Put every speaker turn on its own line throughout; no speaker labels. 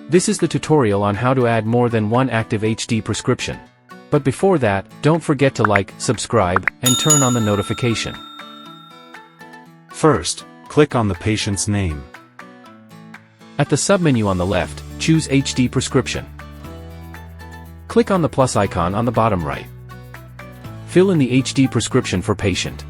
This is the tutorial on how to add more than one active HD prescription. But before that, don't forget to like, subscribe, and turn on the notification.
First, click on the patient's name.
At the submenu on the left, choose HD prescription. Click on the plus icon on the bottom right. Fill in the HD prescription for patient.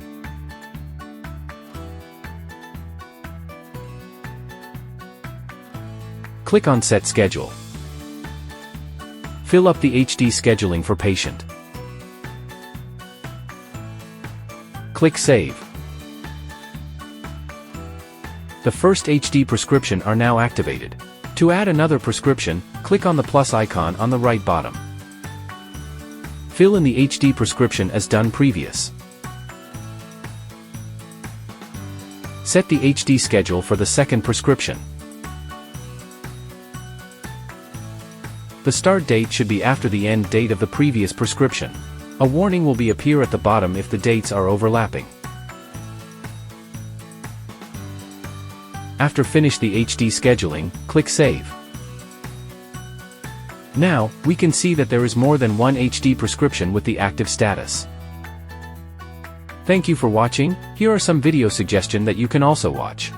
Click on Set Schedule. Fill up the HD scheduling for patient. Click Save. The first HD prescription are now activated. To add another prescription, click on the plus icon on the right bottom. Fill in the HD prescription as done previous. Set the HD schedule for the second prescription. The start date should be after the end date of the previous prescription. A warning will appear at the bottom if the dates are overlapping. After finish the HD scheduling, click Save. Now, we can see that there is more than one HD prescription with the active status. Thank you for watching. Here are some video suggestions that you can also watch.